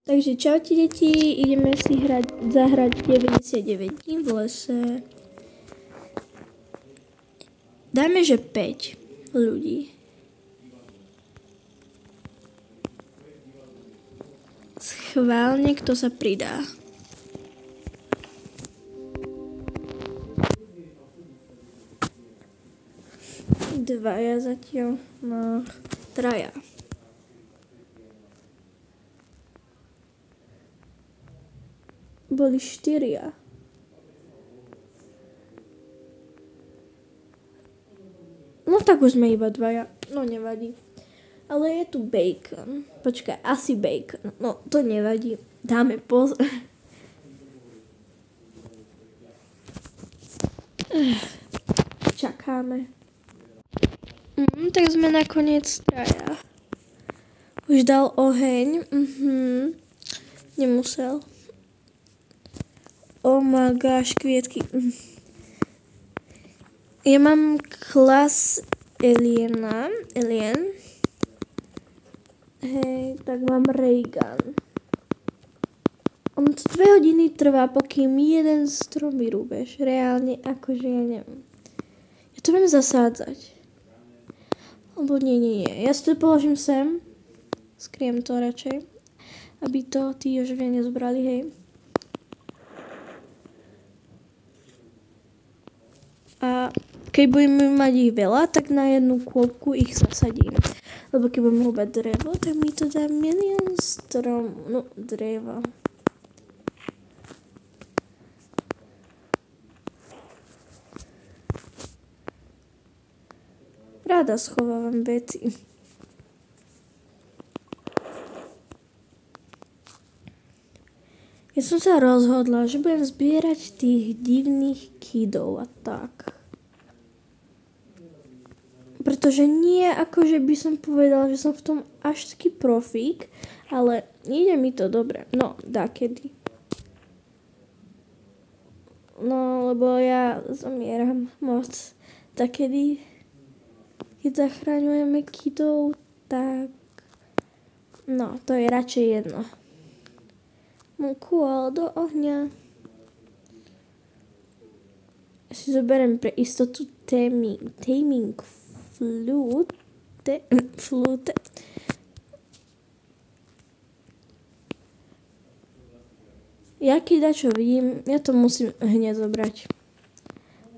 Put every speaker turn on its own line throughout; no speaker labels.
Takže čaute deti, ideme si zahrať 99 dní v lese. Dáme, že 5 ľudí. Schválne, kto sa pridá. Dvaja zatiaľ, no, traja. Boli 4. No tak už sme iba 2. No nevadí. Ale je tu bacon. Počkaj, asi bacon. No to nevadí. Dáme pozor. Čakáme. Tak sme nakoniec 3. Už dal oheň. Nemusel. Oh my gosh, kvietky. Ja mám klas Alien. Hej, tak mám Reagan. On 2 hodiny trvá, pokým jeden strom vyrúbeš. Reálne, akože ja neviem. Ja to budem zasádzať. Lebo nie. Ja si to položím sem. Skriem to radšej. Aby to tí už nezobrali, hej. A keď budeme mať ich veľa, tak na jednu kôpku ich zasadím. Lebo keď budeme rúbať drevo, tak mi to dá milión dreva. Rada schovávam veci. Ja som sa rozhodla, že budem zbierať tých divných kidov a tak. Pretože nie, akože by som povedala, že som v tom až taký profík, ale ide mi to dobre. No, dakedy. No, lebo ja zomieram moc. Takedy, keď zachraňujeme kidov, tak... No, to je radšej jedno. Cool, do ohňa. Ja si zoberiem pre istotu taming flute. Ja keď dačo vidím, ja to musím hneď zobrať.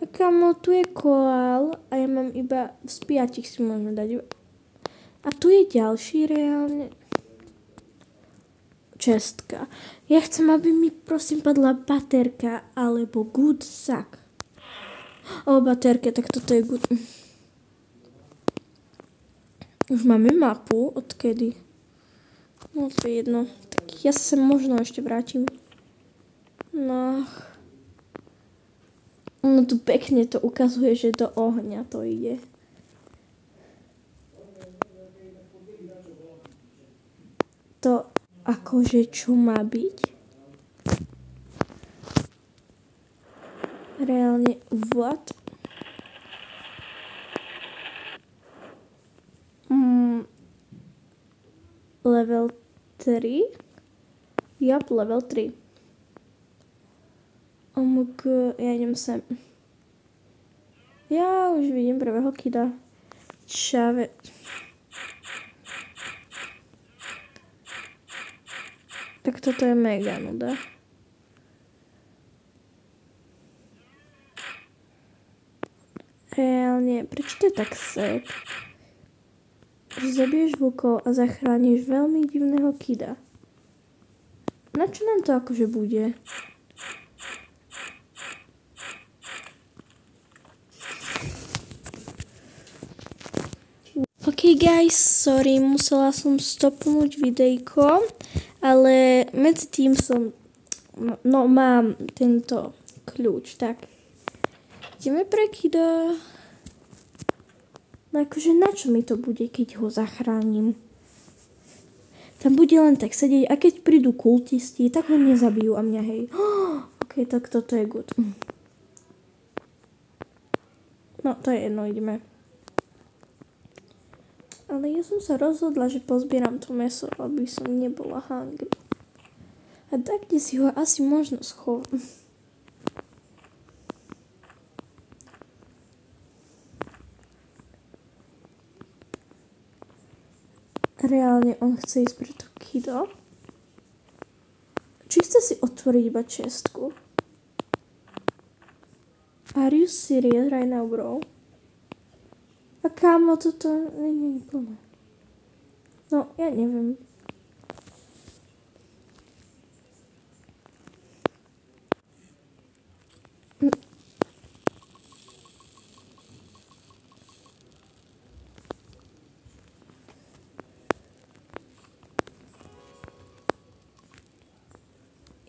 A kamo, tu je koál a ja mám iba z 5 si môžeme dať. A tu je ďalší reálne. 6. Ja chcem, aby mi prosím padla baterka alebo good sack. Baterka, tak toto je good. Už máme mapu, odkedy. No to je jedno. Tak ja sa možno ešte vrátim. No. No tu pekne to ukazuje, že do ohňa to ide. To akože čo má byť? Reálne what? Level 3? Yup, level 3. OMG, ja idem sem. Ja už vidím prvého kida. Čave. Tak toto je mega nuda. Reálne, prečo to je tak sad? Že zabiješ vlkov a zachrániš veľmi divného kida. Na čo nám to akože bude? Ok guys, sorry, musela som stopnúť videjko, ale medzi tým mám tento kľúč, tak ideme pre kida. No akože na čo mi to bude, keď ho zachránim? Tam bude len tak sedieť a keď prídu kultisti, tak ho nezabijú a mňa hej. Ok, tak toto je good. No to je jedno, ideme. Ale ja som sa rozhodla, že pozbieram to mäso, aby som nebola hungry. A tak, kde si ho asi možno schovať. Reálne on chce ísť pre to kido. Či chce si otvoriť iba čestku? Are you serious right now, bro? A kámo, toto nie je plné. No, ja neviem.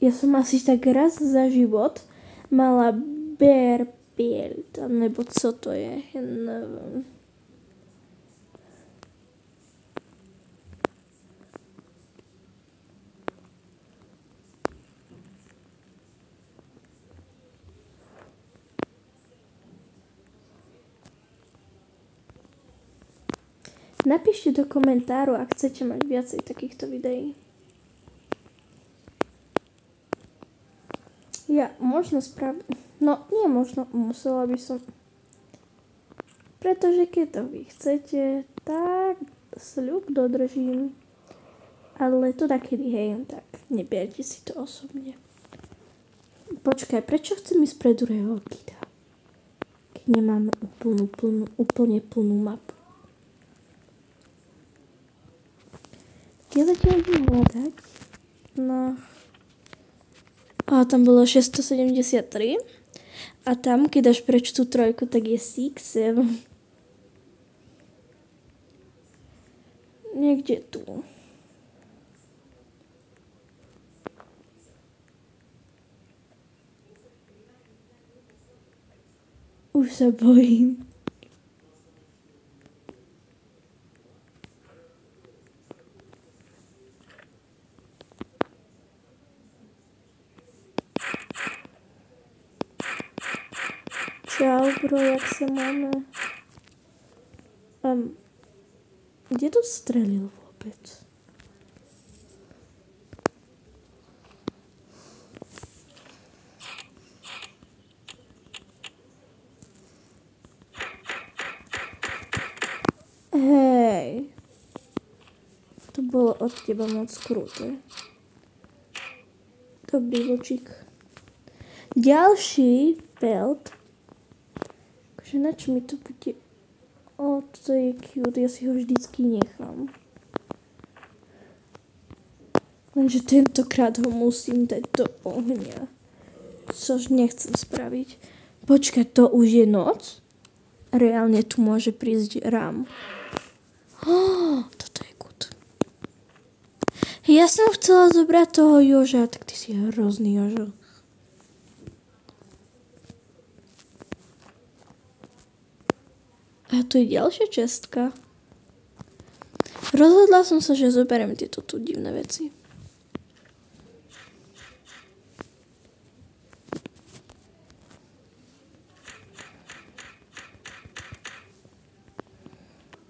Ja som asi tak raz za život mala bear pelt, nebo co to je, ja neviem. Napíšte do komentáru, ak chcete mať viacej takýchto videí. Ja možno no nie možno, musela by som. Pretože keď to vy chcete, tak sľub dodržím. Ale to takedy, hej, tak neberte si to osobne. Počkaj, prečo chcem ísť pre druhého kida? Keď nemáme úplne plnú mapu. Ja zatiaľ budem hľadať. No. A tam bolo 673. A tam, keď dáš preč tú trojku, tak je 6, 7. Niekde tu. Už sa bojím. Čau, bro, jak sa máme? Kde to strelil vôbec? Hej. To bolo od teba moc kruté. Dobrý vočík. Ďalší pelt. Akože na čo mi to bude? Toto je cute, ja si ho vždycky nechám. Lenže tentokrát ho musím dať do ohňa. Což nechcem spraviť. Počkaj, to už je noc? Reálne tu môže prísť rám. Toto je good. Ja som chcela zobrať toho Joža, tak ty si hrozný Jožo. A tu je ďalšia čestka. Rozhodla som sa, že zoberiem tieto tu divné veci.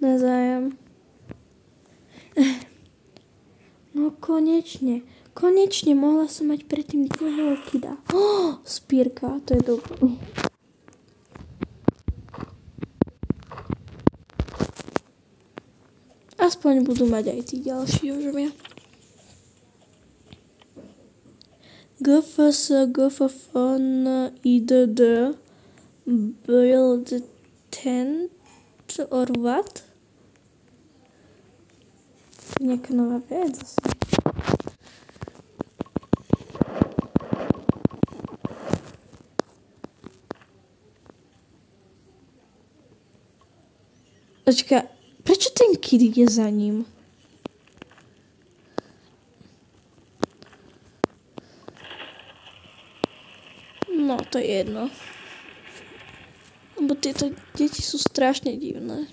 Nezájem. No konečne. Konečne mohla som mať predtým druhého kida. Spírka, to je dobré. Aspoň budú mať aj tí ďalší Jožovia. GFS, GFFN, IDD, build tent or what? Nejaká nová vec asi. Počka, prečo ten kid ide za ním? No, to je jedno. Lebo tieto deti sú strašne divné.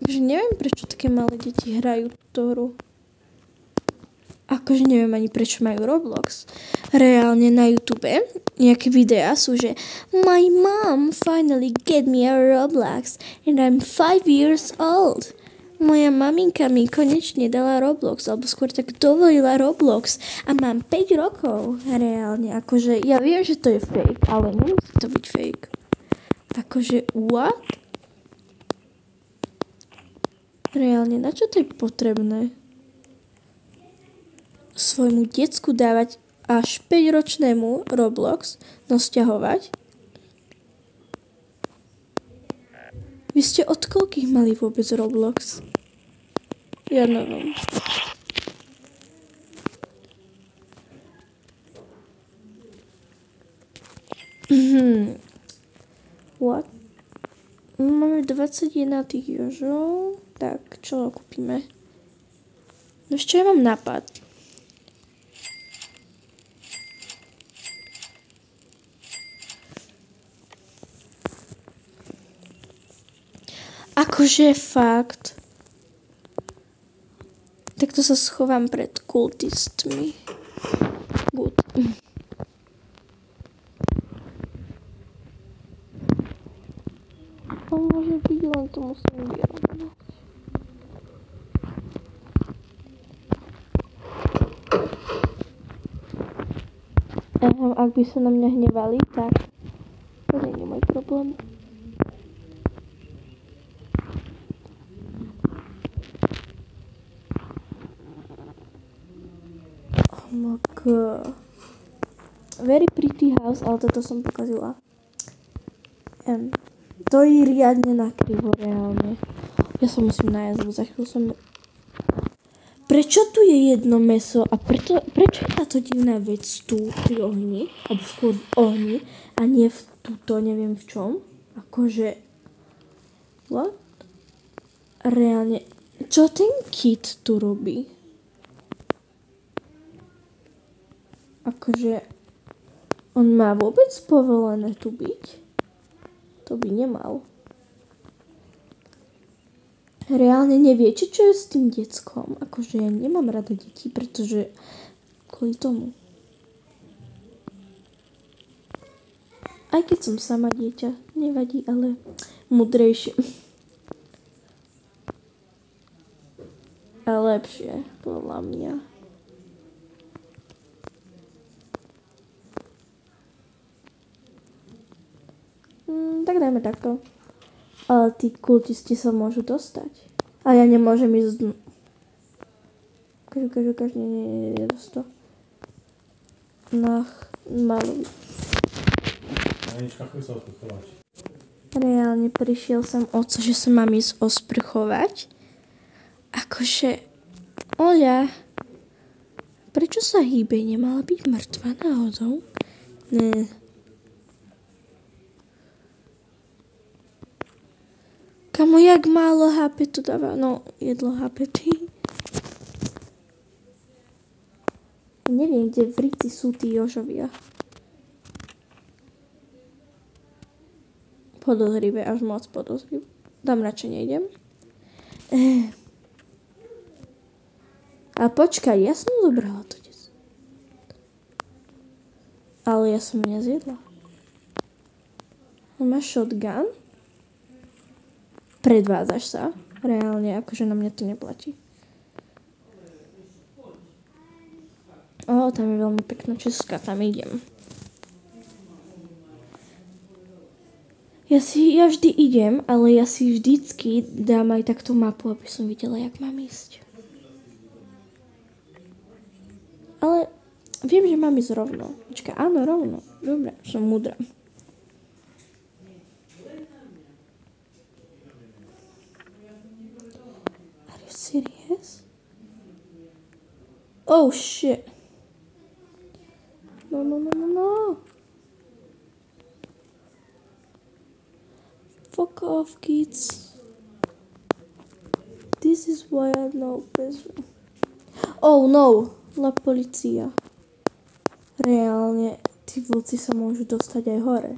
Takže neviem, prečo také malé deti hrajú túto hru. Akože neviem ani, prečo majú Roblox. Reálne na YouTube nejaké videá sú, že My mom finally get me a Roblox and I'm 5 years old. Moja maminka mi konečne dala Roblox, alebo skôr tak dovolila Roblox a mám 5 rokov reálne. Akože ja viem, že to je fake, ale nemusí to byť fake. Akože what? Reálne, na čo to je potrebné? Svojmu decku dávať až 5-ročnému Roblox, no sťahovať? Vy ste od koľkých mali vôbec Roblox? Ja neviem. What? Máme 21 tých jožov. Tak, čo kúpime? No ešte ja mám nápad. Akože fakt. Takto sa schovám pred kultistmi. Good. To môže byť, len to musím vyrovnať. Ak by sa na mňa hnevali, tak to nie je môj problém. Very pretty house, ale toto som pokazila. To je riadne nakrivo, reálne. Ja sa musím nájsť, lebo za chvíľu som... Prečo tu je jedno mäso a prečo je táto divná vec tu pri ohni, alebo skôr v ohni a nie v túto, neviem v čom? Akože... What? Reálne... Čo ten kit tu robí? Akože... On má vôbec povolené tu byť? To by nemal. Reálne neviete, čo je s tým deckom? Akože ja nemám rada deti, pretože kvôli tomu. Aj keď som sama dieťa, nevadí, ale múdrejšie. A lepšie, podľa mňa. Tak dajme takto. Ale tí kultisti sa môžu dostať. A ja nemôžem ísť... Ukáž, nie, dosť to. Maluj.
Anička, chuj sa osprchovať.
Reálne prišiel som o to, že sa mám ísť osprchovať. Akože... Oľa. Prečo sa hýbe? Nemala byť mŕtva náhodou? Ne. Kamo, jak málo HP tu dáva? No, jedlo HP ty. Neviem, kde v Rici sú tí jožovia. Podozrivé, až moc podozrivé. Tam radšej nejdem. A počkaj, ja som zobrala to des. Ale ja som nezjedla. On má shotgun? Predvádzaš sa? Reálne, akože na mňa to neplatí. Tam je veľmi pekná česká, tam idem. Ja vždy idem, ale ja si vždycky dám aj takto mapu, aby som videla, jak mám ísť. Ale viem, že mám ísť rovno. Počkaj, áno, rovno. Dobre, som múdra. Serious? Oh shit. No. Fuck off, kids. This is why I know better. Oh no, la policia. Reálne, tí vlci sa môžu dostať aj hore.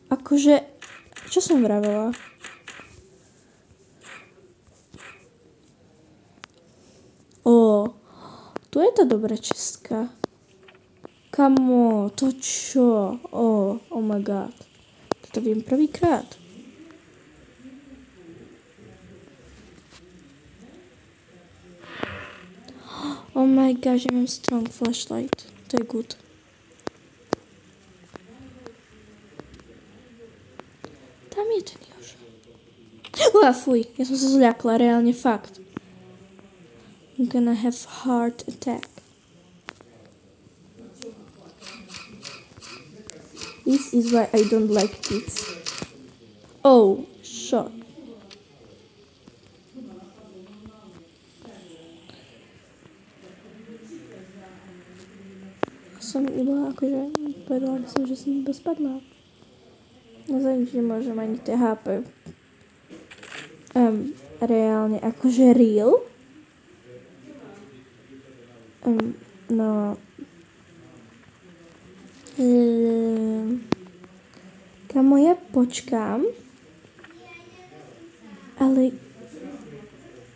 Akože, čo som vravela? Tu je tá dobrá čistka. Kamo, to čo? Oh my god. Toto viem prvýkrát. Oh my gosh, ja mám strong flashlight. To je good. Tam je ten Jožo. Fuj, ja som sa zľakla, reálne fakt. I'm gonna have heart attack. This is why I don't like kids. Oh, shot. Som iba akože povedala by som, že som iba spadla. No za nič nemôžem ani THP. Reálne akože real. No. Kamo, ja počkám. Ale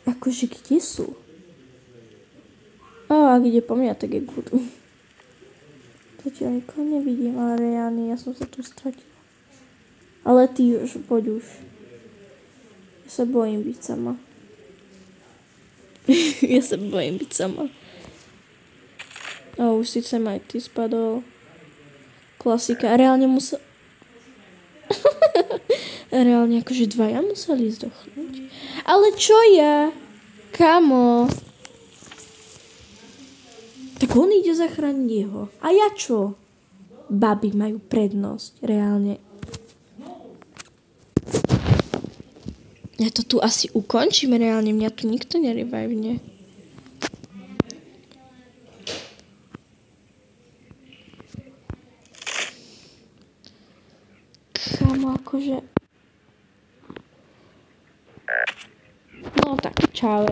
akože kde sú? Ak ide po mňa, tak je good. Zatiaľ nikoho nevidím, ale reálne ja som sa tu stratila. Ale ty už, poď už. Ja sa bojím byť sama. Ja sa bojím byť sama. Už síce ma aj ty spadol. Klasika. Reálne musel... Reálne akože dvaja museli zdochnúť. Ale čo ja? Kamo? Tak on ide zachrániť jeho. A ja čo? Baby majú prednosť. Reálne. Ja to tu asi ukončím. Reálne mňa tu nikto nerevivne. Kamo, akože... No tak, čau.